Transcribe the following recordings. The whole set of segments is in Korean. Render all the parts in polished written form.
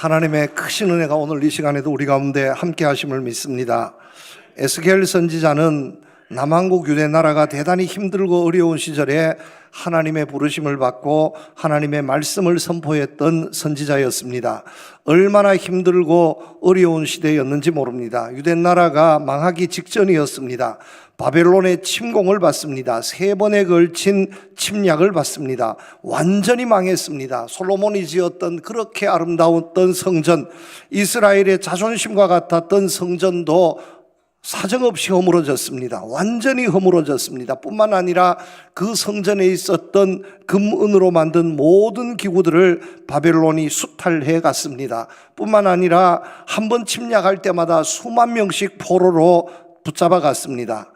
하나님의 크신 은혜가 오늘 이 시간에도 우리 가운데 함께 하심을 믿습니다. 에스겔 선지자는 남한국 유대 나라가 대단히 힘들고 어려운 시절에 하나님의 부르심을 받고 하나님의 말씀을 선포했던 선지자였습니다. 얼마나 힘들고 어려운 시대였는지 모릅니다. 유대 나라가 망하기 직전이었습니다. 바벨론의 침공을 받습니다. 3번에 걸친 침략을 받습니다. 완전히 망했습니다. 솔로몬이 지었던 그렇게 아름다웠던 성전, 이스라엘의 자존심과 같았던 성전도 사정없이 허물어졌습니다. 완전히 허물어졌습니다. 뿐만 아니라 그 성전에 있었던 금, 은으로 만든 모든 기구들을 바벨론이 수탈해 갔습니다. 뿐만 아니라 한 번 침략할 때마다 수만 명씩 포로로 붙잡아 갔습니다.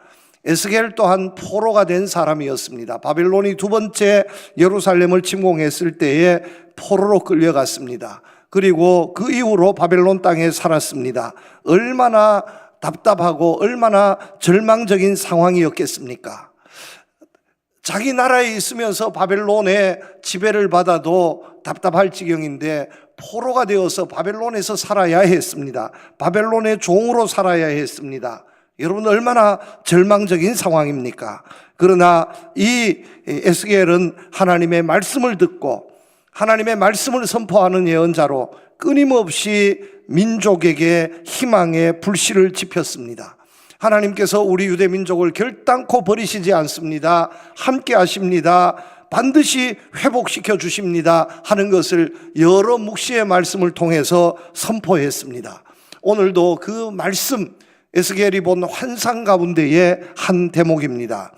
에스겔 또한 포로가 된 사람이었습니다. 바벨론이 2번째 예루살렘을 침공했을 때에 포로로 끌려갔습니다. 그리고 그 이후로 바벨론 땅에 살았습니다. 얼마나 답답하고 얼마나 절망적인 상황이었겠습니까? 자기 나라에 있으면서 바벨론의 지배를 받아도 답답할 지경인데 포로가 되어서 바벨론에서 살아야 했습니다. 바벨론의 종으로 살아야 했습니다. 여러분, 얼마나 절망적인 상황입니까? 그러나 이 에스겔은 하나님의 말씀을 듣고 하나님의 말씀을 선포하는 예언자로 끊임없이 민족에게 희망의 불씨를 지폈습니다. 하나님께서 우리 유대 민족을 결단코 버리시지 않습니다. 함께 하십니다. 반드시 회복시켜 주십니다 하는 것을 여러 묵시의 말씀을 통해서 선포했습니다. 오늘도 그 말씀, 에스겔이 본 환상 가운데의 한 대목입니다.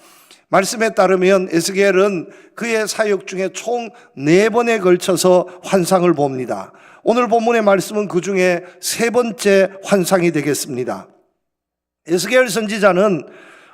말씀에 따르면 에스겔은 그의 사역 중에 총 4번에 걸쳐서 환상을 봅니다. 오늘 본문의 말씀은 그 중에 3번째 환상이 되겠습니다. 에스겔 선지자는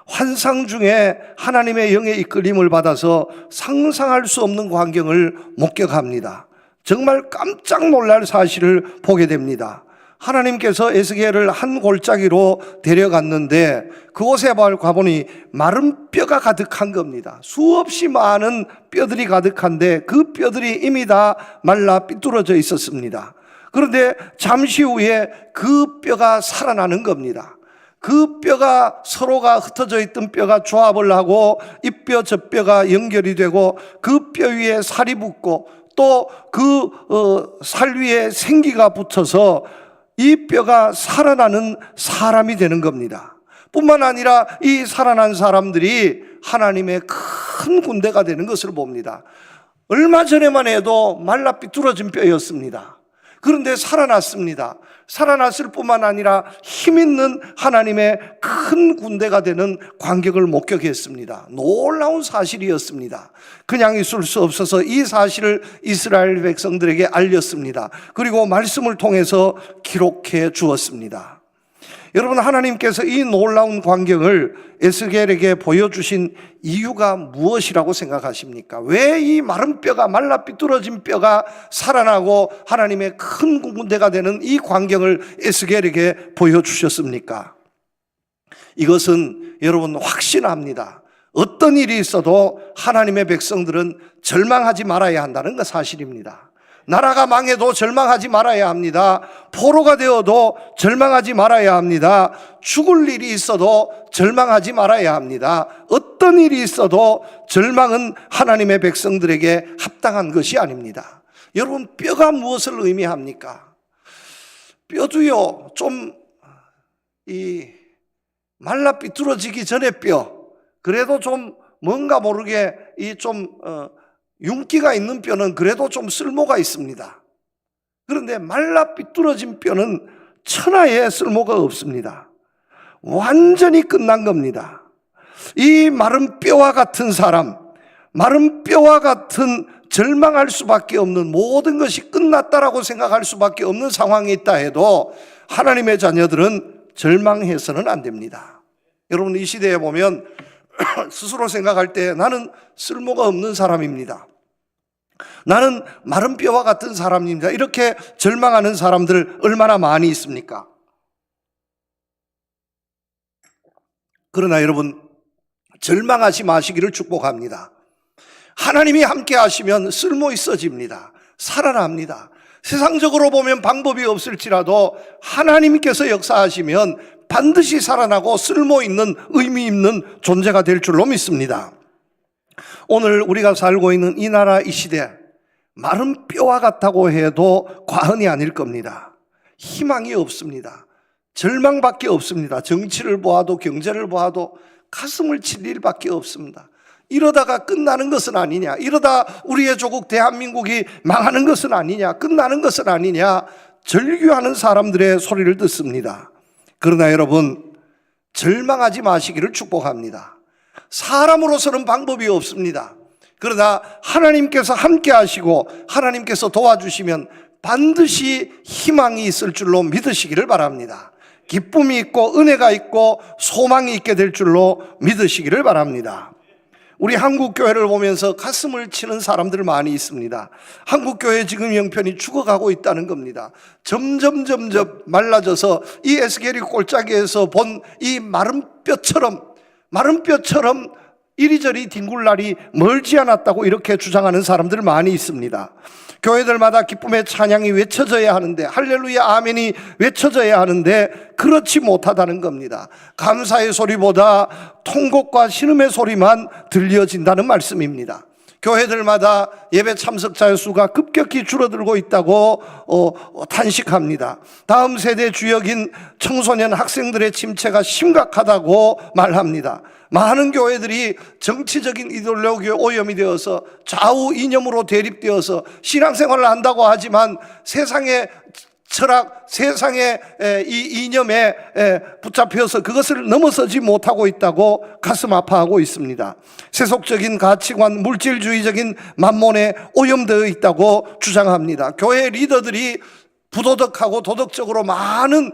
환상 중에 하나님의 영의 이끌림을 받아서 상상할 수 없는 광경을 목격합니다. 정말 깜짝 놀랄 사실을 보게 됩니다. 하나님께서 에스겔을 한 골짜기로 데려갔는데 그곳에 가보니 마른 뼈가 가득한 겁니다. 수없이 많은 뼈들이 가득한데 그 뼈들이 이미 다 말라 삐뚤어져 있었습니다. 그런데 잠시 후에 그 뼈가 살아나는 겁니다. 그 뼈가 서로가 흩어져 있던 뼈가 조합을 하고 이 뼈 저 뼈가 연결이 되고 그 뼈 위에 살이 붙고 또 그 살 위에 생기가 붙어서 이 뼈가 살아나는 사람이 되는 겁니다. 뿐만 아니라 이 살아난 사람들이 하나님의 큰 군대가 되는 것을 봅니다. 얼마 전에만 해도 말라 삐뚤어진 뼈였습니다. 그런데 살아났습니다. 살아났을 뿐만 아니라 힘있는 하나님의 큰 군대가 되는 광경을 목격했습니다. 놀라운 사실이었습니다. 그냥 있을 수 없어서 이 사실을 이스라엘 백성들에게 알렸습니다. 그리고 말씀을 통해서 기록해 주었습니다. 여러분, 하나님께서 이 놀라운 광경을 에스겔에게 보여주신 이유가 무엇이라고 생각하십니까? 왜 이 마른 뼈가, 말라 삐뚤어진 뼈가 살아나고 하나님의 큰 군대가 되는 이 광경을 에스겔에게 보여주셨습니까? 이것은 여러분 확신합니다. 어떤 일이 있어도 하나님의 백성들은 절망하지 말아야 한다는 것 사실입니다. 나라가 망해도 절망하지 말아야 합니다. 포로가 되어도 절망하지 말아야 합니다. 죽을 일이 있어도 절망하지 말아야 합니다. 어떤 일이 있어도 절망은 하나님의 백성들에게 합당한 것이 아닙니다. 여러분, 뼈가 무엇을 의미합니까? 뼈도요, 좀 말라 삐뚤어지기 전에 뼈, 그래도 좀 뭔가 모르게 윤기가 있는 뼈는 그래도 좀 쓸모가 있습니다. 그런데 말라 삐뚤어진 뼈는 천하에 쓸모가 없습니다. 완전히 끝난 겁니다. 이 마른 뼈와 같은 사람, 마른 뼈와 같은 절망할 수밖에 없는, 모든 것이 끝났다라고 생각할 수밖에 없는 상황이 있다 해도 하나님의 자녀들은 절망해서는 안 됩니다. 여러분, 이 시대에 보면 스스로 생각할 때 나는 쓸모가 없는 사람입니다. 나는 마른 뼈와 같은 사람입니다. 이렇게 절망하는 사람들 얼마나 많이 있습니까? 그러나 여러분, 절망하지 마시기를 축복합니다. 하나님이 함께 하시면 쓸모 있어집니다. 살아납니다. 세상적으로 보면 방법이 없을지라도 하나님께서 역사하시면 반드시 살아나고 쓸모있는 의미 있는 존재가 될 줄로 믿습니다. 오늘 우리가 살고 있는 이 나라 이 시대, 마른 뼈와 같다고 해도 과언이 아닐 겁니다. 희망이 없습니다. 절망밖에 없습니다. 정치를 보아도 경제를 보아도 가슴을 칠 일밖에 없습니다. 이러다가 끝나는 것은 아니냐, 이러다 우리의 조국 대한민국이 망하는 것은 아니냐, 끝나는 것은 아니냐, 절규하는 사람들의 소리를 듣습니다. 그러나 여러분, 절망하지 마시기를 축복합니다. 사람으로서는 방법이 없습니다. 그러나 하나님께서 함께 하시고 하나님께서 도와주시면 반드시 희망이 있을 줄로 믿으시기를 바랍니다. 기쁨이 있고 은혜가 있고 소망이 있게 될 줄로 믿으시기를 바랍니다. 우리 한국교회를 보면서 가슴을 치는 사람들 많이 있습니다. 한국교회 지금 형편이 죽어가고 있다는 겁니다. 점점 말라져서 이 에스겔이 골짜기에서 본 이 마른 뼈처럼 이리저리 뒹굴 날이 멀지 않았다고 이렇게 주장하는 사람들 많이 있습니다. 교회들마다 기쁨의 찬양이 외쳐져야 하는데, 할렐루야 아멘이 외쳐져야 하는데 그렇지 못하다는 겁니다. 감사의 소리보다 통곡과 신음의 소리만 들려진다는 말씀입니다. 교회들마다 예배 참석자의 수가 급격히 줄어들고 있다고 탄식합니다. 다음 세대 주역인 청소년 학생들의 침체가 심각하다고 말합니다. 많은 교회들이 정치적인 이데올로기에 오염이 되어서 좌우 이념으로 대립되어서 신앙생활을 한다고 하지만 세상의 철학, 세상의 이 이념에 붙잡혀서 그것을 넘어서지 못하고 있다고 가슴 아파하고 있습니다. 세속적인 가치관, 물질주의적인 만몬에 오염되어 있다고 주장합니다. 교회 리더들이 부도덕하고 도덕적으로 많은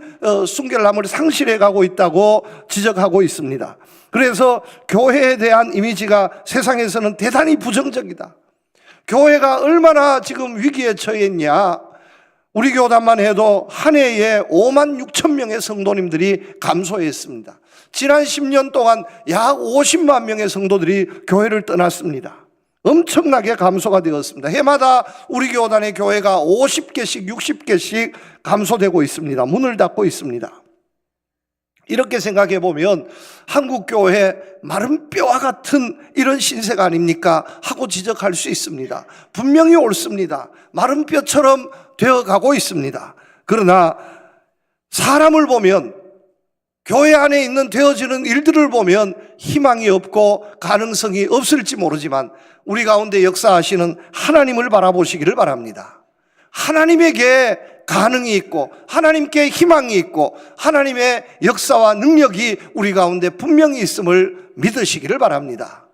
순결함을 상실해 가고 있다고 지적하고 있습니다. 그래서 교회에 대한 이미지가 세상에서는 대단히 부정적이다. 교회가 얼마나 지금 위기에 처해 있냐. 우리 교단만 해도 한 해에 5만 6천 명의 성도님들이 감소했습니다. 지난 10년 동안 약 50만 명의 성도들이 교회를 떠났습니다. 엄청나게 감소가 되었습니다. 해마다 우리 교단의 교회가 50개씩 60개씩 감소되고 있습니다. 문을 닫고 있습니다. 이렇게 생각해 보면 한국교회 마른 뼈와 같은 이런 신세가 아닙니까 하고 지적할 수 있습니다. 분명히 옳습니다. 마른 뼈처럼 되어가고 있습니다. 그러나 사람을 보면, 교회 안에 있는 되어지는 일들을 보면 희망이 없고 가능성이 없을지 모르지만 우리 가운데 역사하시는 하나님을 바라보시기를 바랍니다. 하나님에게 가능이 있고 하나님께 희망이 있고 하나님의 역사와 능력이 우리 가운데 분명히 있음을 믿으시기를 바랍니다.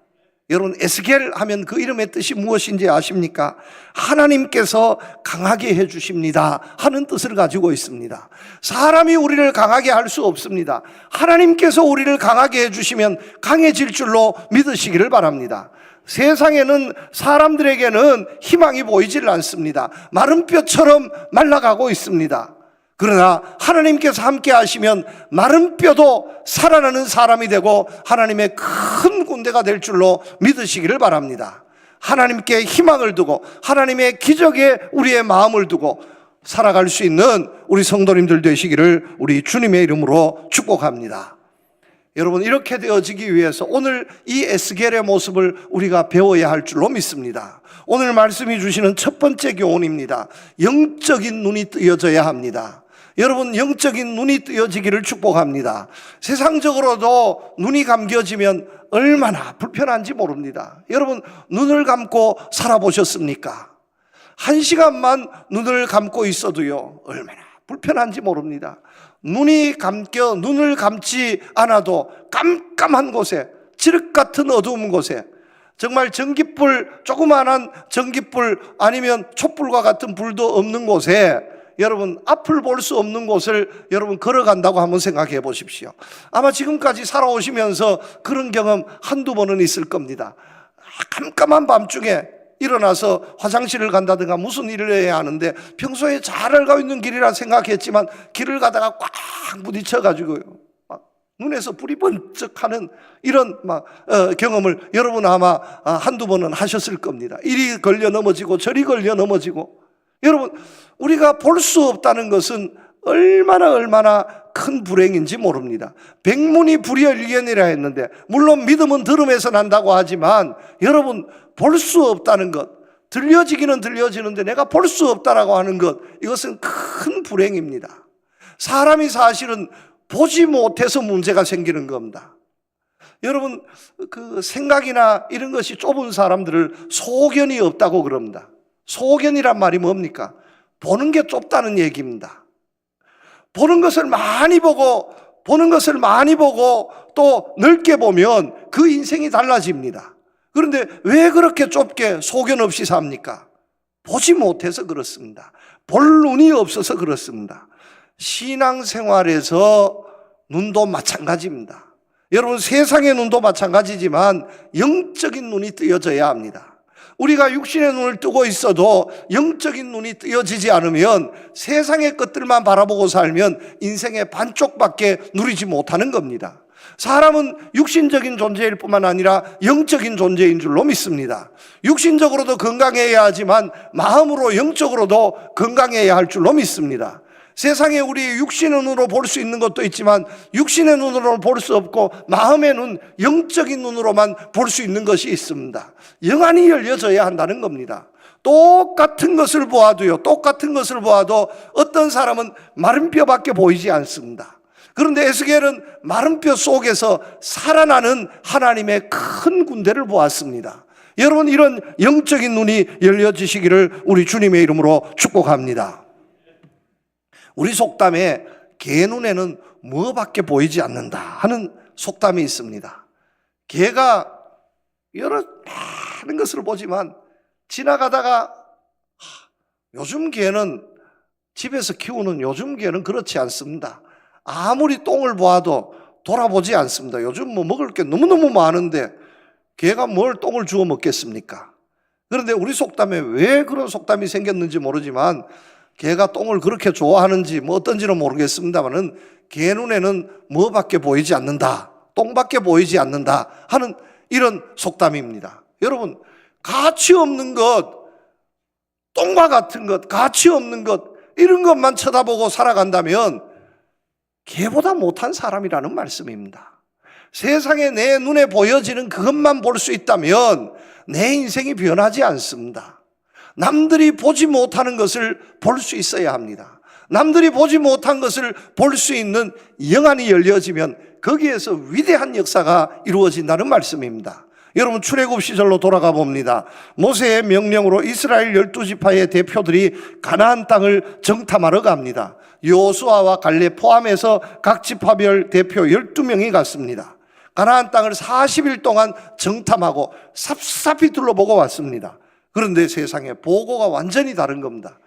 여러분, 에스겔 하면 그 이름의 뜻이 무엇인지 아십니까? 하나님께서 강하게 해주십니다 하는 뜻을 가지고 있습니다. 사람이 우리를 강하게 할 수 없습니다. 하나님께서 우리를 강하게 해주시면 강해질 줄로 믿으시기를 바랍니다. 세상에는 사람들에게는 희망이 보이질 않습니다. 마른 뼈처럼 말라가고 있습니다. 그러나 하나님께서 함께 하시면 마른 뼈도 살아나는 사람이 되고 하나님의 큰 군대가 될 줄로 믿으시기를 바랍니다. 하나님께 희망을 두고 하나님의 기적에 우리의 마음을 두고 살아갈 수 있는 우리 성도님들 되시기를 우리 주님의 이름으로 축복합니다. 여러분, 이렇게 되어지기 위해서 오늘 이 에스겔의 모습을 우리가 배워야 할 줄로 믿습니다. 오늘 말씀이 주시는 첫 번째 교훈입니다. 영적인 눈이 뜨여져야 합니다. 여러분, 영적인 눈이 뜨여지기를 축복합니다. 세상적으로도 눈이 감겨지면 얼마나 불편한지 모릅니다. 여러분, 눈을 감고 살아보셨습니까? 1시간만 눈을 감고 있어도요, 얼마나 불편한지 모릅니다. 눈을 감지 않아도 깜깜한 곳에, 칠흑 같은 어두운 곳에, 정말 조그마한 전기불 아니면 촛불과 같은 불도 없는 곳에, 여러분, 앞을 볼 수 없는 곳을 여러분 걸어간다고 한번 생각해 보십시오. 아마 지금까지 살아오시면서 그런 경험 한두 번은 있을 겁니다. 깜깜한 밤중에 일어나서 화장실을 간다든가 무슨 일을 해야 하는데 평소에 잘 알고 있는 길이라 생각했지만 길을 가다가 꽉 부딪혀가지고요, 눈에서 불이 번쩍하는 이런 경험을 여러분 아마 한두 번은 하셨을 겁니다. 이리 걸려 넘어지고 저리 걸려 넘어지고 여러분, 우리가 볼 수 없다는 것은 얼마나 큰 불행인지 모릅니다. 백문이 불여일견이라 했는데, 물론 믿음은 들음에서 난다고 하지만 여러분, 볼 수 없다는 것, 들려지기는 들려지는데 내가 볼 수 없다라고 하는 것, 이것은 큰 불행입니다. 사람이 사실은 보지 못해서 문제가 생기는 겁니다. 여러분, 그 생각이나 이런 것이 좁은 사람들을 소견이 없다고 그럽니다. 소견이란 말이 뭡니까? 보는 게 좁다는 얘기입니다. 보는 것을 많이 보고 또 넓게 보면 그 인생이 달라집니다. 그런데 왜 그렇게 좁게 소견 없이 삽니까? 보지 못해서 그렇습니다. 볼 눈이 없어서 그렇습니다. 신앙생활에서 눈도 마찬가지입니다. 여러분, 세상의 눈도 마찬가지지만 영적인 눈이 뜨여져야 합니다. 우리가 육신의 눈을 뜨고 있어도 영적인 눈이 뜨여지지 않으면 세상의 것들만 바라보고 살면 인생의 반쪽밖에 누리지 못하는 겁니다. 사람은 육신적인 존재일 뿐만 아니라 영적인 존재인 줄로 믿습니다. 육신적으로도 건강해야 하지만 마음으로 영적으로도 건강해야 할 줄로 믿습니다. 세상에 우리 육신의 눈으로 볼 수 있는 것도 있지만 육신의 눈으로 볼 수 없고 마음의 눈, 영적인 눈으로만 볼 수 있는 것이 있습니다. 영안이 열려져야 한다는 겁니다. 똑같은 것을 보아도 어떤 사람은 마른 뼈밖에 보이지 않습니다. 그런데 에스겔은 마른 뼈 속에서 살아나는 하나님의 큰 군대를 보았습니다. 여러분, 이런 영적인 눈이 열려지시기를 우리 주님의 이름으로 축복합니다. 우리 속담에 개 눈에는 뭐밖에 보이지 않는다 하는 속담이 있습니다. 개가 여러 많은 것을 보지만 지나가다가 요즘 개는 집에서 키우는 요즘 개는 그렇지 않습니다. 아무리 똥을 보아도 돌아보지 않습니다. 요즘 뭐 먹을 게 너무너무 많은데 개가 뭘 똥을 주워 먹겠습니까? 그런데 우리 속담에 왜 그런 속담이 생겼는지 모르지만 개가 똥을 그렇게 좋아하는지 뭐 어떤지는 모르겠습니다만은 개 눈에는 뭐밖에 보이지 않는다, 똥밖에 보이지 않는다 하는 이런 속담입니다. 여러분, 가치 없는 것, 똥과 같은 것, 가치 없는 것, 이런 것만 쳐다보고 살아간다면 개보다 못한 사람이라는 말씀입니다. 세상에 내 눈에 보여지는 그것만 볼 수 있다면 내 인생이 변하지 않습니다. 남들이 보지 못하는 것을 볼 수 있어야 합니다. 남들이 보지 못한 것을 볼 수 있는 영안이 열려지면 거기에서 위대한 역사가 이루어진다는 말씀입니다. 여러분, 출애굽 시절로 돌아가 봅니다. 모세의 명령으로 이스라엘 12지파의 대표들이 가나안 땅을 정탐하러 갑니다. 여호수아와 갈렙 포함해서 각 지파별 대표 12명이 갔습니다. 가나안 땅을 40일 동안 정탐하고 삽삽히 둘러보고 왔습니다. 그런데 세상에 보고가 완전히 다른 겁니다.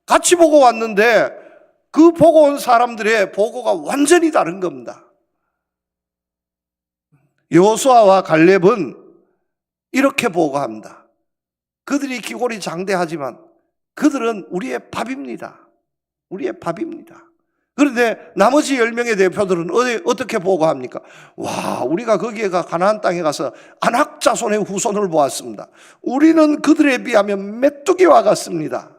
같이 보고 왔는데 그 보고 온 사람들의 보고가 완전히 다른 겁니다. 여호수아와 갈렙은 이렇게 보고합니다. 그들이 기골이 장대하지만 그들은 우리의 밥입니다. 우리의 밥입니다. 그런데 나머지 10명의 대표들은 어떻게 보고합니까? 와, 우리가 거기에 가나안 땅에 가서 안악 자손의 후손을 보았습니다. 우리는 그들에 비하면 메뚜기와 같습니다.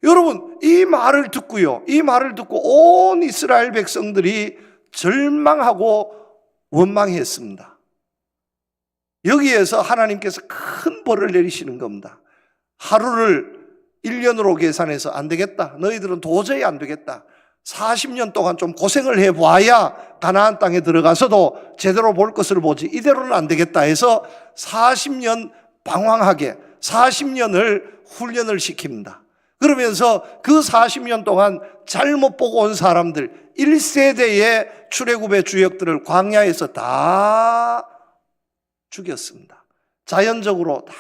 여러분, 이 말을 듣고 온 이스라엘 백성들이 절망하고 원망했습니다. 여기에서 하나님께서 큰 벌을 내리시는 겁니다. 하루를 1년으로 계산해서 안 되겠다, 너희들은 도저히 안 되겠다, 40년 동안 좀 고생을 해봐야 가나안 땅에 들어가서도 제대로 볼 것을 보지, 이대로는 안 되겠다 해서 40년 방황하게 40년을 훈련을 시킵니다. 그러면서 그 40년 동안 잘못 보고 온 사람들 1세대의 출애굽의 주역들을 광야에서 다 죽였습니다. 자연적으로 다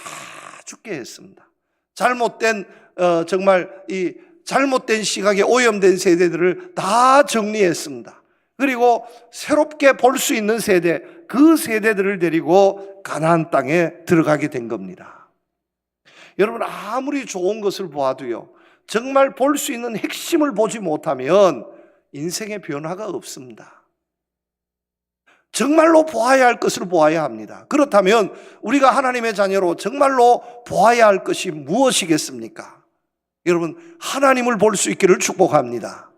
죽게 했습니다. 정말 이 잘못된 시각에 오염된 세대들을 다 정리했습니다. 그리고 새롭게 볼 수 있는 세대, 그 세대들을 데리고 가나안 땅에 들어가게 된 겁니다. 여러분, 아무리 좋은 것을 보아도요, 정말 볼 수 있는 핵심을 보지 못하면 인생의 변화가 없습니다. 정말로 보아야 할 것을 보아야 합니다. 그렇다면 우리가 하나님의 자녀로 정말로 보아야 할 것이 무엇이겠습니까? 여러분, 하나님을 볼 수 있기를 축복합니다.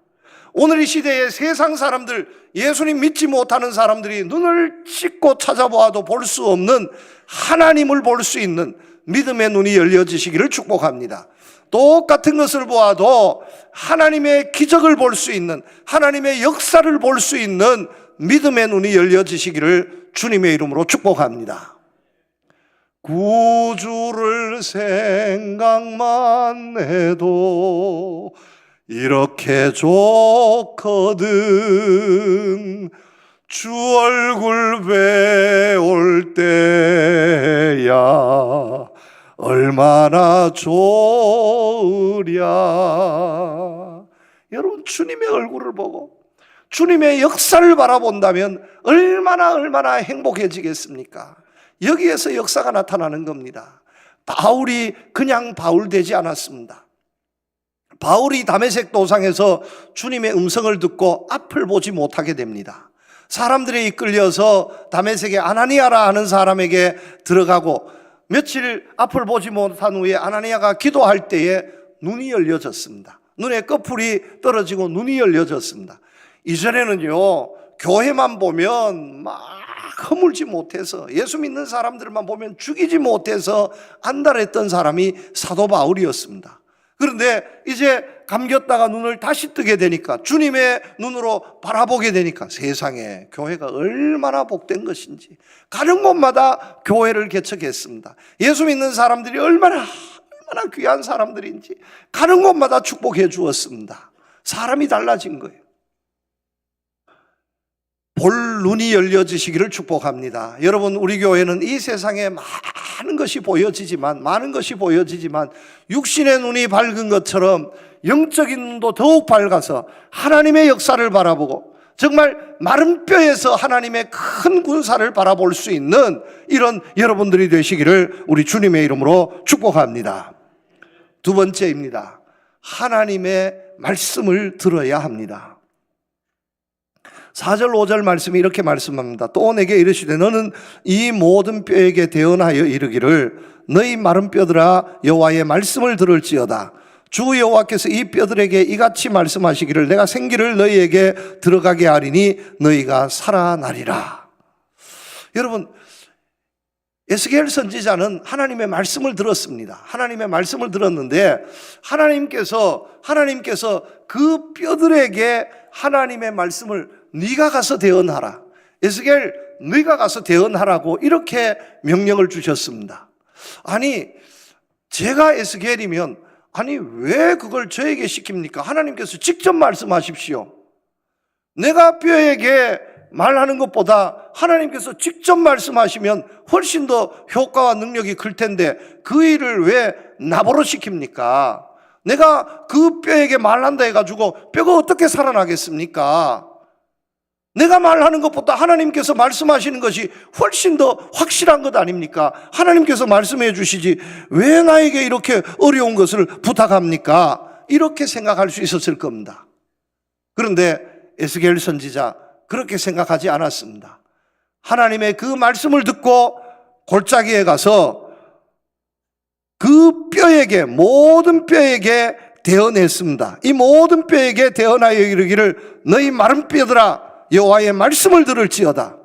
오늘 이 시대에 세상 사람들, 예수님 믿지 못하는 사람들이 눈을 찢고 찾아보아도 볼 수 없는 하나님을 볼 수 있는 믿음의 눈이 열려지시기를 축복합니다. 똑같은 것을 보아도 하나님의 기적을 볼 수 있는, 하나님의 역사를 볼 수 있는 믿음의 눈이 열려지시기를 주님의 이름으로 축복합니다. 구주를 생각만 해도 이렇게 좋거든. 주 얼굴 배울 때야 얼마나 좋으랴. 여러분, 주님의 얼굴을 보고 주님의 역사를 바라본다면 얼마나 행복해지겠습니까? 여기에서 역사가 나타나는 겁니다. 바울이 그냥 바울 되지 않았습니다. 바울이 다메섹 도상에서 주님의 음성을 듣고 앞을 보지 못하게 됩니다. 사람들에 이끌려서 다메섹의 아나니아라 하는 사람에게 들어가고 며칠 앞을 보지 못한 후에 아나니아가 기도할 때에 눈이 열려졌습니다. 눈에 꺼풀이 떨어지고 눈이 열려졌습니다. 이전에는요, 교회만 보면 막 허물지 못해서, 예수 믿는 사람들만 보면 죽이지 못해서 안달했던 사람이 사도 바울이었습니다. 그런데 이제 감겼다가 눈을 다시 뜨게 되니까, 주님의 눈으로 바라보게 되니까 세상에 교회가 얼마나 복된 것인지, 가는 곳마다 교회를 개척했습니다. 예수 믿는 사람들이 얼마나 귀한 사람들인지 가는 곳마다 축복해 주었습니다. 사람이 달라진 거예요. 볼 눈이 열려지시기를 축복합니다. 여러분, 우리 교회는 이 세상에 많은 것이 보여지지만 육신의 눈이 밝은 것처럼 영적인 눈도 더욱 밝아서 하나님의 역사를 바라보고 정말 마른 뼈에서 하나님의 큰 군사를 바라볼 수 있는 이런 여러분들이 되시기를 우리 주님의 이름으로 축복합니다. 두 번째입니다. 하나님의 말씀을 들어야 합니다. 4절 5절 말씀이 이렇게 말씀합니다. 또 내게 이르시되 너는 이 모든 뼈에게 대언하여 이르기를 너희 마른 뼈들아 여호와의 말씀을 들을지어다. 주 여호와께서 이 뼈들에게 이같이 말씀하시기를 내가 생기를 너희에게 들어가게 하리니 너희가 살아나리라. 여러분, 에스겔 선지자는 하나님의 말씀을 들었습니다. 하나님의 말씀을 들었는데 하나님께서 그 뼈들에게 하나님의 말씀을 네가 가서 대언하라. 에스겔, 네가 가서 대언하라고 이렇게 명령을 주셨습니다. 아니, 제가 에스겔이면 왜 그걸 저에게 시킵니까? 하나님께서 직접 말씀하십시오. 내가 뼈에게 말하는 것보다 하나님께서 직접 말씀하시면 훨씬 더 효과와 능력이 클 텐데 그 일을 왜 나보러 시킵니까? 내가 그 뼈에게 말한다 해가지고 뼈가 어떻게 살아나겠습니까? 내가 말하는 것보다 하나님께서 말씀하시는 것이 훨씬 더 확실한 것 아닙니까? 하나님께서 말씀해 주시지 왜 나에게 이렇게 어려운 것을 부탁합니까? 이렇게 생각할 수 있었을 겁니다. 그런데 에스겔 선지자 그렇게 생각하지 않았습니다. 하나님의 그 말씀을 듣고 골짜기에 가서 그 뼈에게, 모든 뼈에게 대언했습니다. 이 모든 뼈에게 대언하여 이르기를 너희 마른 뼈들아 여호와의 말씀을 들을지어다.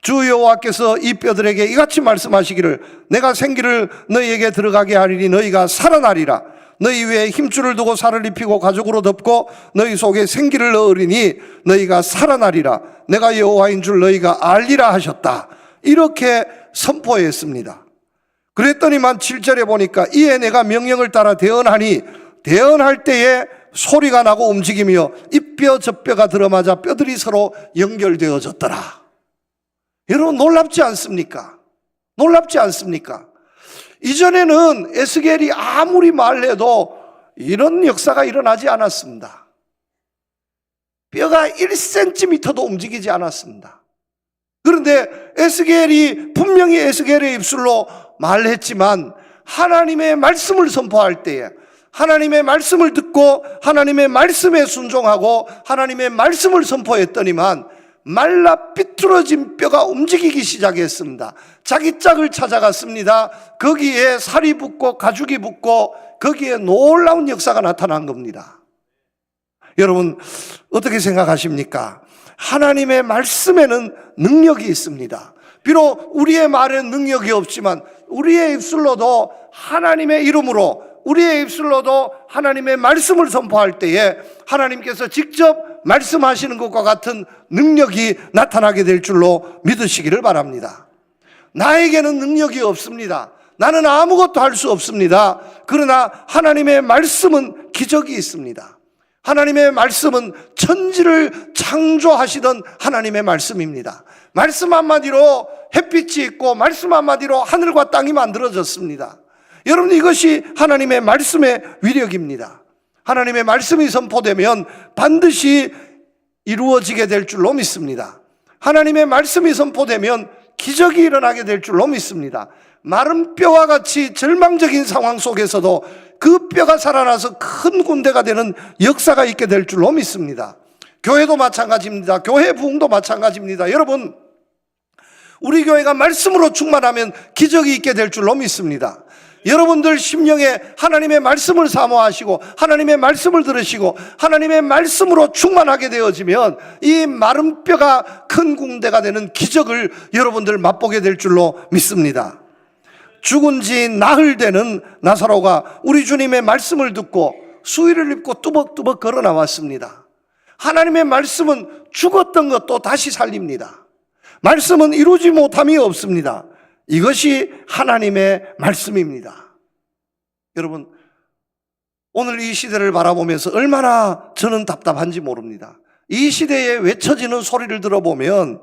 주 여호와께서 이 뼈들에게 이같이 말씀하시기를 내가 생기를 너희에게 들어가게 하리니 너희가 살아나리라. 너희 위에 힘줄을 두고 살을 입히고 가죽으로 덮고 너희 속에 생기를 넣으리니 너희가 살아나리라. 내가 여호와인 줄 너희가 알리라 하셨다. 이렇게 선포했습니다. 그랬더니만 7절에 보니까 이에 내가 명령을 따라 대언하니 대언할 때에 소리가 나고 움직이며 이 뼈 저 뼈가 들어맞아 뼈들이 서로 연결되어졌더라. 여러분, 놀랍지 않습니까? 놀랍지 않습니까? 이전에는 에스겔이 아무리 말해도 이런 역사가 일어나지 않았습니다. 뼈가 1cm도 움직이지 않았습니다. 그런데 에스겔이 분명히 에스겔의 입술로 말했지만 하나님의 말씀을 선포할 때에 하나님의 말씀을 듣고 하나님의 말씀에 순종하고 하나님의 말씀을 선포했더니만 말라 삐뚤어진 뼈가 움직이기 시작했습니다. 자기 짝을 찾아갔습니다. 거기에 살이 붙고 가죽이 붙고 거기에 놀라운 역사가 나타난 겁니다. 여러분 어떻게 생각하십니까? 하나님의 말씀에는 능력이 있습니다. 비록 우리의 말엔 능력이 없지만 우리의 입술로도 하나님의 이름으로, 우리의 입술로도 하나님의 말씀을 선포할 때에 하나님께서 직접 말씀하시는 것과 같은 능력이 나타나게 될 줄로 믿으시기를 바랍니다. 나에게는 능력이 없습니다. 나는 아무것도 할 수 없습니다. 그러나 하나님의 말씀은 기적이 있습니다. 하나님의 말씀은 천지를 창조하시던 하나님의 말씀입니다. 말씀 한마디로 햇빛이 있고 말씀 한마디로 하늘과 땅이 만들어졌습니다. 여러분 이것이 하나님의 말씀의 위력입니다. 하나님의 말씀이 선포되면 반드시 이루어지게 될 줄로 믿습니다. 하나님의 말씀이 선포되면 기적이 일어나게 될 줄로 믿습니다. 마른 뼈와 같이 절망적인 상황 속에서도 그 뼈가 살아나서 큰 군대가 되는 역사가 있게 될 줄로 믿습니다. 교회도 마찬가지입니다. 교회 부흥도 마찬가지입니다. 여러분 우리 교회가 말씀으로 충만하면 기적이 있게 될 줄로 믿습니다. 여러분들 심령에 하나님의 말씀을 사모하시고 하나님의 말씀을 들으시고 하나님의 말씀으로 충만하게 되어지면 이 마른 뼈가 큰 군대가 되는 기적을 여러분들 맛보게 될 줄로 믿습니다. 죽은 지 나흘 되는 나사로가 우리 주님의 말씀을 듣고 수의를 입고 뚜벅뚜벅 걸어 나왔습니다. 하나님의 말씀은 죽었던 것도 다시 살립니다. 말씀은 이루지 못함이 없습니다. 이것이 하나님의 말씀입니다. 여러분 오늘 이 시대를 바라보면서 얼마나 저는 답답한지 모릅니다. 이 시대에 외쳐지는 소리를 들어보면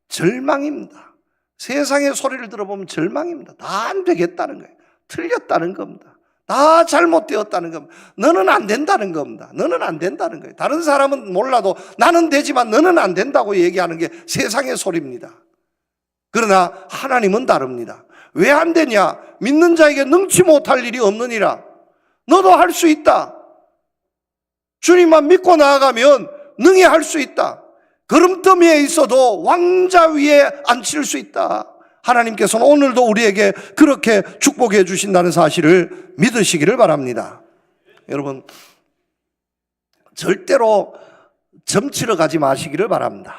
절망입니다. 세상의 소리를 들어보면 절망입니다. 다 안 되겠다는 거예요. 틀렸다는 겁니다. 다 잘못되었다는 겁니다. 너는 안 된다는 겁니다. 너는 안 된다는 거예요. 다른 사람은 몰라도 나는 되지만 너는 안 된다고 얘기하는 게 세상의 소리입니다. 그러나 하나님은 다릅니다. 왜 안 되냐? 믿는 자에게 능치 못할 일이 없느니라. 너도 할 수 있다. 주님만 믿고 나아가면 능히 할 수 있다. 걸음더미에 있어도 왕자 위에 앉힐 수 있다. 하나님께서는 오늘도 우리에게 그렇게 축복해 주신다는 사실을 믿으시기를 바랍니다. 여러분 절대로 점치러 가지 마시기를 바랍니다.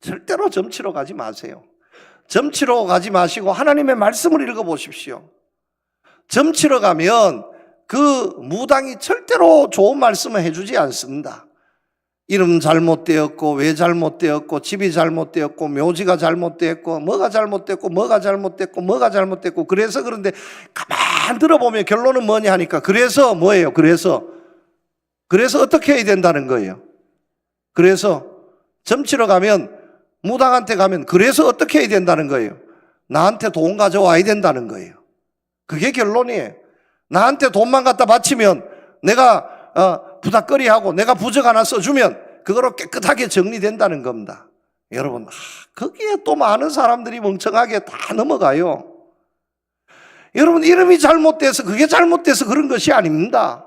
절대로 점치러 가지 마세요. 점치러 가지 마시고 하나님의 말씀을 읽어보십시오. 점치러 가면 그 무당이 절대로 좋은 말씀을 해주지 않습니다. 이름 잘못되었고 왜 잘못되었고 집이 잘못되었고 묘지가 잘못되었고 뭐가 잘못됐고 뭐가 잘못됐고 뭐가 잘못됐고 그래서 그런데 가만 들어보면 결론은 뭐냐 하니까 그래서 뭐예요? 그래서 어떻게 해야 된다는 거예요? 그래서 점치러 가면 무당한테 가면 그래서 어떻게 해야 된다는 거예요? 나한테 돈 가져와야 된다는 거예요. 그게 결론이에요. 나한테 돈만 갖다 바치면 내가 부닥거리하고 내가 부적 하나 써주면 그거로 깨끗하게 정리된다는 겁니다. 여러분 거기에 또 많은 사람들이 멍청하게 다 넘어가요. 여러분 이름이 잘못돼서 그게 잘못돼서 그런 것이 아닙니다.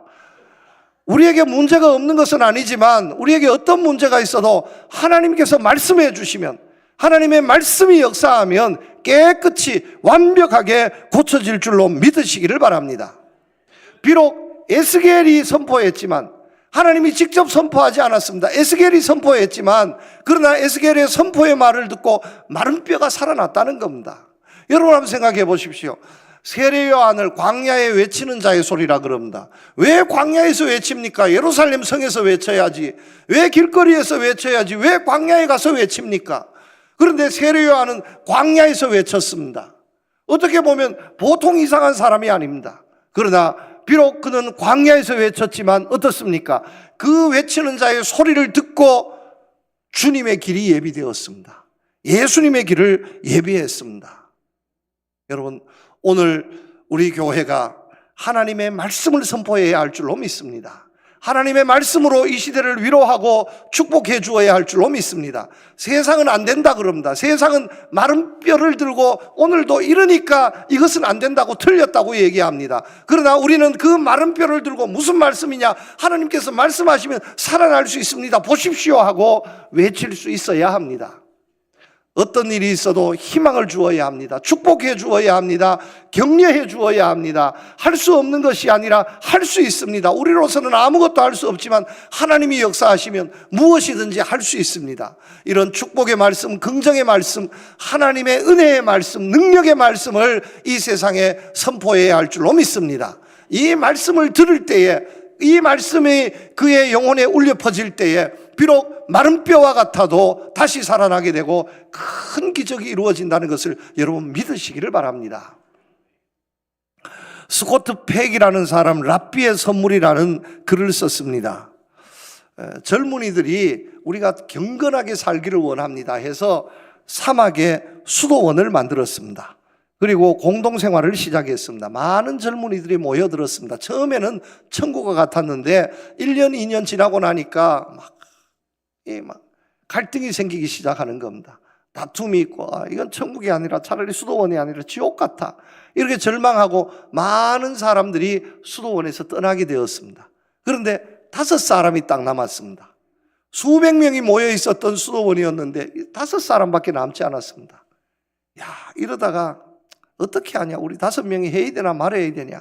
우리에게 문제가 없는 것은 아니지만 우리에게 어떤 문제가 있어도 하나님께서 말씀해 주시면 하나님의 말씀이 역사하면 깨끗이 완벽하게 고쳐질 줄로 믿으시기를 바랍니다. 비록 에스겔이 선포했지만 하나님이 직접 선포하지 않았습니다. 에스겔이 선포했지만 그러나 에스겔의 선포의 말을 듣고 마른 뼈가 살아났다는 겁니다. 여러분 한번 생각해 보십시오. 세례 요한을 광야에 외치는 자의 소리라 그럽니다. 왜 광야에서 외칩니까? 예루살렘 성에서 외쳐야지. 왜 길거리에서 외쳐야지? 왜 광야에 가서 외칩니까? 그런데 세례 요한은 광야에서 외쳤습니다. 어떻게 보면 보통 이상한 사람이 아닙니다. 그러나 비록 그는 광야에서 외쳤지만 어떻습니까? 그 외치는 자의 소리를 듣고 주님의 길이 예비되었습니다. 예수님의 길을 예비했습니다. 여러분 오늘 우리 교회가 하나님의 말씀을 선포해야 할 줄로 믿습니다. 하나님의 말씀으로 이 시대를 위로하고 축복해 주어야 할 줄로 믿습니다. 세상은 안 된다 그럽니다. 세상은 마른 뼈를 들고 오늘도 이러니까 이것은 안 된다고 틀렸다고 얘기합니다. 그러나 우리는 그 마른 뼈를 들고 무슨 말씀이냐, 하나님께서 말씀하시면 살아날 수 있습니다, 보십시오 하고 외칠 수 있어야 합니다. 어떤 일이 있어도 희망을 주어야 합니다. 축복해 주어야 합니다. 격려해 주어야 합니다. 할 수 없는 것이 아니라 할 수 있습니다. 우리로서는 아무것도 할 수 없지만 하나님이 역사하시면 무엇이든지 할 수 있습니다. 이런 축복의 말씀, 긍정의 말씀, 하나님의 은혜의 말씀, 능력의 말씀을 이 세상에 선포해야 할 줄로 믿습니다. 이 말씀을 들을 때에, 이 말씀이 그의 영혼에 울려 퍼질 때에 비록 마른 뼈와 같아도 다시 살아나게 되고 큰 기적이 이루어진다는 것을 여러분 믿으시기를 바랍니다. 스코트 팩이라는 사람, 랍비의 선물이라는 글을 썼습니다. 젊은이들이 우리가 경건하게 살기를 원합니다 해서 사막에 수도원을 만들었습니다. 그리고 공동생활을 시작했습니다. 많은 젊은이들이 모여들었습니다. 처음에는 천국과 같았는데 1년, 2년 지나고 나니까 막 갈등이 생기기 시작하는 겁니다. 다툼이 있고, 이건 천국이 아니라 차라리 수도원이 아니라 지옥 같아, 이렇게 절망하고 많은 사람들이 수도원에서 떠나게 되었습니다. 그런데 5사람이 딱 남았습니다. 수백 명이 모여 있었던 수도원이었는데 5사람밖에 남지 않았습니다. 야, 이러다가 어떻게 하냐, 우리 5명이 해야 되나 말아야 되냐,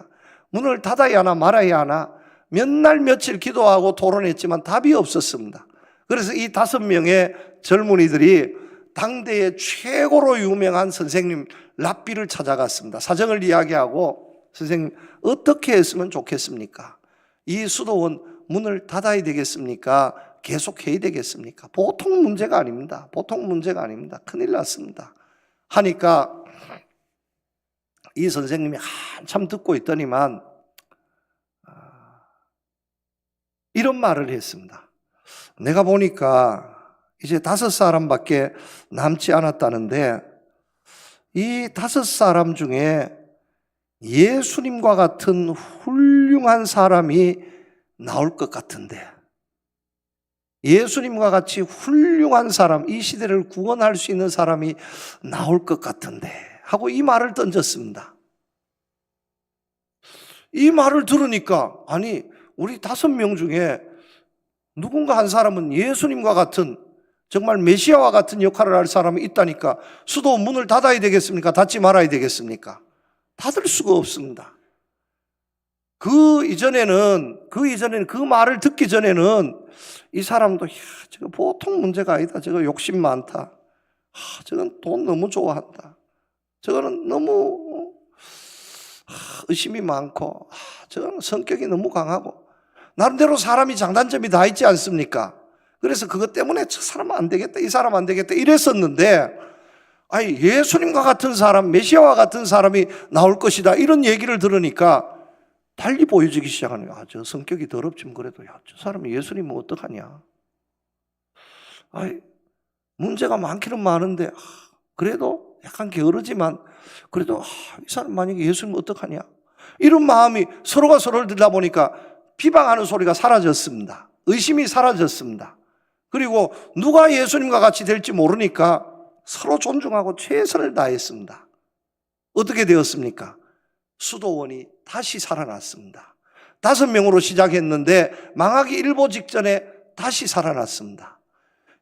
문을 닫아야 하나 말아야 하나, 몇 날 며칠 기도하고 토론했지만 답이 없었습니다. 그래서 이 5명의 젊은이들이 당대의 최고로 유명한 선생님 랍비를 찾아갔습니다. 사정을 이야기하고, 선생님 어떻게 했으면 좋겠습니까? 이 수도원 문을 닫아야 되겠습니까? 계속 해야 되겠습니까? 보통 문제가 아닙니다. 보통 문제가 아닙니다. 큰일 났습니다 하니까 이 선생님이 한참 듣고 있더니만 이런 말을 했습니다. 내가 보니까 이제 5사람밖에 남지 않았다는데 이 5사람 중에 예수님과 같은 훌륭한 사람이 나올 것 같은데, 예수님과 같이 훌륭한 사람, 이 시대를 구원할 수 있는 사람이 나올 것 같은데 하고 이 말을 던졌습니다. 이 말을 들으니까, 아니 우리 5명 중에 누군가 한 사람은 예수님과 같은, 정말 메시아와 같은 역할을 할 사람이 있다니까 수도 문을 닫아야 되겠습니까? 닫지 말아야 되겠습니까? 닫을 수가 없습니다. 그 이전에는 그 말을 듣기 전에는 이 사람도, 저거 보통 문제가 아니다, 저거 욕심 많다, 저건 돈 너무 좋아한다, 저거는 너무 의심이 많고, 저거는 성격이 너무 강하고, 나름대로 사람이 장단점이 다 있지 않습니까? 그래서 그것 때문에 저 사람 안 되겠다, 이 사람 안 되겠다 이랬었는데, 아니 예수님과 같은 사람, 메시아와 같은 사람이 나올 것이다 이런 얘기를 들으니까 달리 보여지기 시작하는 거야. 저 성격이 더럽지만 그래도, 저 사람이 예수님은 어떡하냐, 문제가 많기는 많은데 그래도 약간 게으르지만 그래도 이 사람 만약에 예수님은 어떡하냐, 이런 마음이 서로가 서로를 들다 보니까 비방하는 소리가 사라졌습니다. 의심이 사라졌습니다. 그리고 누가 예수님과 같이 될지 모르니까 서로 존중하고 최선을 다했습니다. 어떻게 되었습니까? 수도원이 다시 살아났습니다. 5명으로 시작했는데 망하기 일보 직전에 다시 살아났습니다.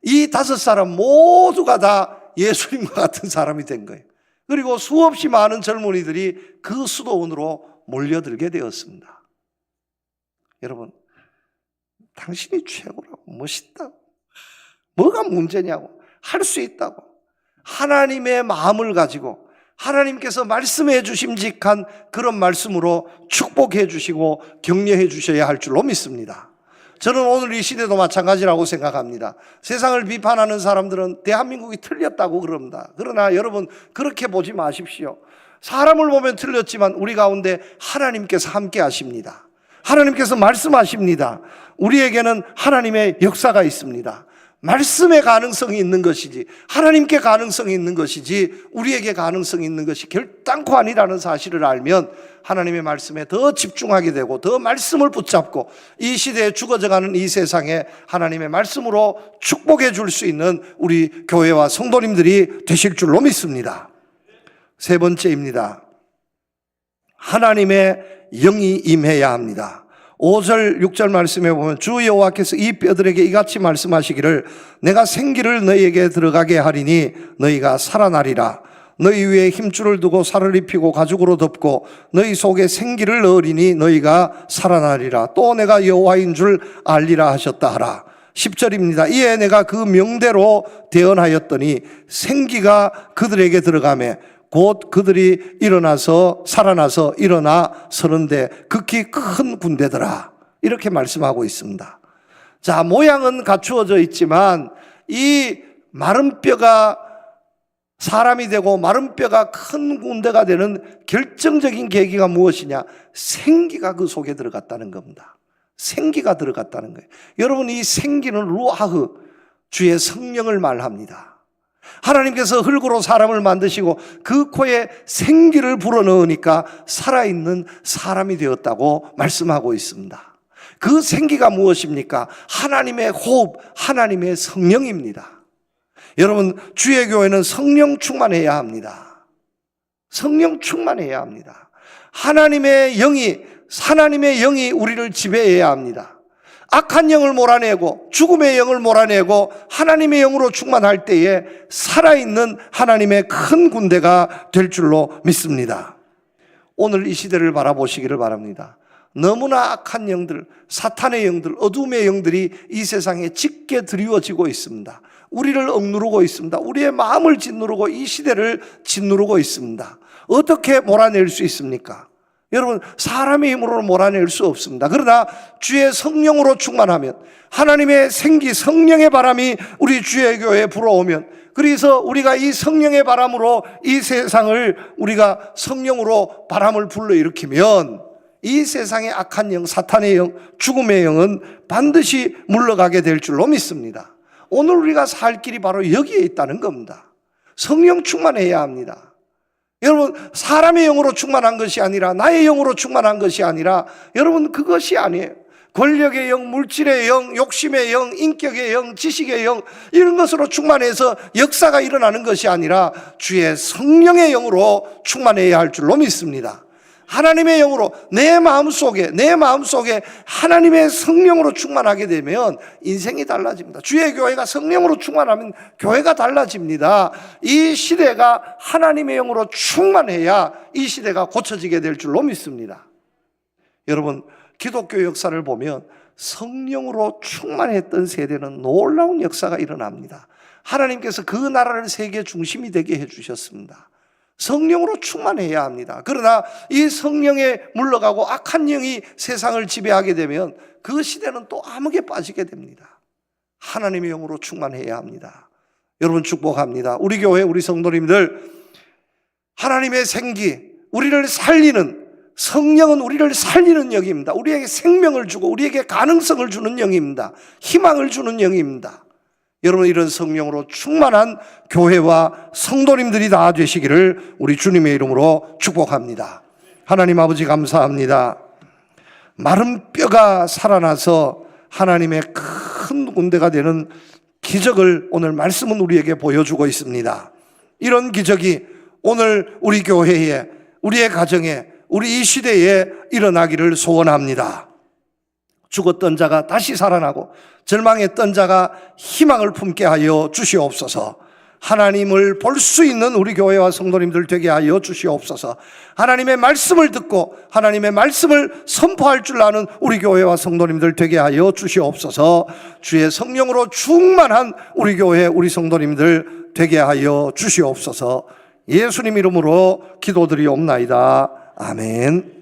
이 5사람 모두가 다 예수님과 같은 사람이 된 거예요. 그리고 수없이 많은 젊은이들이 그 수도원으로 몰려들게 되었습니다. 여러분, 당신이 최고라고, 멋있다고, 뭐가 문제냐고, 할 수 있다고, 하나님의 마음을 가지고 하나님께서 말씀해 주심직한 그런 말씀으로 축복해 주시고 격려해 주셔야 할 줄로 믿습니다. 저는 오늘 이 시대도 마찬가지라고 생각합니다. 세상을 비판하는 사람들은 대한민국이 틀렸다고 그럽니다. 그러나 여러분, 그렇게 보지 마십시오. 사람을 보면 틀렸지만 우리 가운데 하나님께서 함께 하십니다. 하나님께서 말씀하십니다. 우리에게는 하나님의 역사가 있습니다. 말씀에 가능성이 있는 것이지, 하나님께 가능성이 있는 것이지 우리에게 가능성이 있는 것이 결단코 아니라는 사실을 알면 하나님의 말씀에 더 집중하게 되고 더 말씀을 붙잡고 이 시대에 죽어져가는 이 세상에 하나님의 말씀으로 축복해 줄 수 있는 우리 교회와 성도님들이 되실 줄로 믿습니다. 세 번째입니다. 하나님의 영이 임해야 합니다. 5절 6절 말씀에 보면 주 여호와께서 이 뼈들에게 이같이 말씀하시기를 내가 생기를 너희에게 들어가게 하리니 너희가 살아나리라. 너희 위에 힘줄을 두고 살을 입히고 가죽으로 덮고 너희 속에 생기를 넣으리니 너희가 살아나리라. 또 내가 여호와인 줄 알리라 하셨다 하라. 10절입니다. 이에 내가 그 명대로 대언하였더니 생기가 그들에게 들어가매 곧 그들이 살아나서 일어나 서는데 극히 큰 군대더라. 이렇게 말씀하고 있습니다. 자, 모양은 갖추어져 있지만 이 마른 뼈가 사람이 되고 마른 뼈가 큰 군대가 되는 결정적인 계기가 무엇이냐? 생기가 그 속에 들어갔다는 겁니다. 생기가 들어갔다는 거예요. 여러분, 이 생기는 루아흐, 주의 성령을 말합니다. 하나님께서 흙으로 사람을 만드시고 그 코에 생기를 불어넣으니까 살아있는 사람이 되었다고 말씀하고 있습니다. 그 생기가 무엇입니까? 하나님의 호흡, 하나님의 성령입니다. 여러분, 주의 교회는 성령 충만해야 합니다. 성령 충만해야 합니다. 하나님의 영이 우리를 지배해야 합니다. 악한 영을 몰아내고 죽음의 영을 몰아내고 하나님의 영으로 충만할 때에 살아있는 하나님의 큰 군대가 될 줄로 믿습니다. 오늘 이 시대를 바라보시기를 바랍니다. 너무나 악한 영들, 사탄의 영들, 어둠의 영들이 이 세상에 짙게 드리워지고 있습니다. 우리를 억누르고 있습니다. 우리의 마음을 짓누르고 이 시대를 짓누르고 있습니다. 어떻게 몰아낼 수 있습니까? 여러분, 사람의 힘으로는 몰아낼 수 없습니다. 그러나 주의 성령으로 충만하면, 하나님의 생기, 성령의 바람이 우리 주의 교회에 불어오면, 그래서 우리가 이 성령의 바람으로 이 세상을 우리가 성령으로 바람을 불러일으키면 이 세상의 악한 영, 사탄의 영, 죽음의 영은 반드시 물러가게 될 줄로 믿습니다. 오늘 우리가 살 길이 바로 여기에 있다는 겁니다. 성령 충만해야 합니다. 여러분, 사람의 영으로 충만한 것이 아니라, 나의 영으로 충만한 것이 아니라, 여러분, 그것이 아니에요. 권력의 영, 물질의 영, 욕심의 영, 인격의 영, 지식의 영, 이런 것으로 충만해서 역사가 일어나는 것이 아니라 주의 성령의 영으로 충만해야 할 줄로 믿습니다. 하나님의 영으로 내 마음속에 하나님의 성령으로 충만하게 되면 인생이 달라집니다. 주의 교회가 성령으로 충만하면 교회가 달라집니다. 이 시대가 하나님의 영으로 충만해야 이 시대가 고쳐지게 될 줄로 믿습니다. 여러분, 기독교 역사를 보면 성령으로 충만했던 세대는 놀라운 역사가 일어납니다. 하나님께서 그 나라를 세계 중심이 되게 해주셨습니다. 성령으로 충만해야 합니다. 그러나 이 성령에 물러가고 악한 영이 세상을 지배하게 되면 그 시대는 또 암흑에 빠지게 됩니다. 하나님의 영으로 충만해야 합니다. 여러분, 축복합니다. 우리 교회, 우리 성도님들, 하나님의 생기, 우리를 살리는, 성령은 우리를 살리는 영입니다. 우리에게 생명을 주고 우리에게 가능성을 주는 영입니다. 희망을 주는 영입니다. 여러분, 이런 성령으로 충만한 교회와 성도님들이 다 되시기를 우리 주님의 이름으로 축복합니다. 하나님 아버지, 감사합니다. 마른 뼈가 살아나서 하나님의 큰 군대가 되는 기적을 오늘 말씀은 우리에게 보여주고 있습니다. 이런 기적이 오늘 우리 교회에, 우리의 가정에, 우리 이 시대에 일어나기를 소원합니다. 죽었던 자가 다시 살아나고 절망했던 자가 희망을 품게 하여 주시옵소서. 하나님을 볼 수 있는 우리 교회와 성도님들 되게 하여 주시옵소서. 하나님의 말씀을 듣고 하나님의 말씀을 선포할 줄 아는 우리 교회와 성도님들 되게 하여 주시옵소서. 주의 성령으로 충만한 우리 교회, 우리 성도님들 되게 하여 주시옵소서. 예수님 이름으로 기도드리옵나이다. 아멘.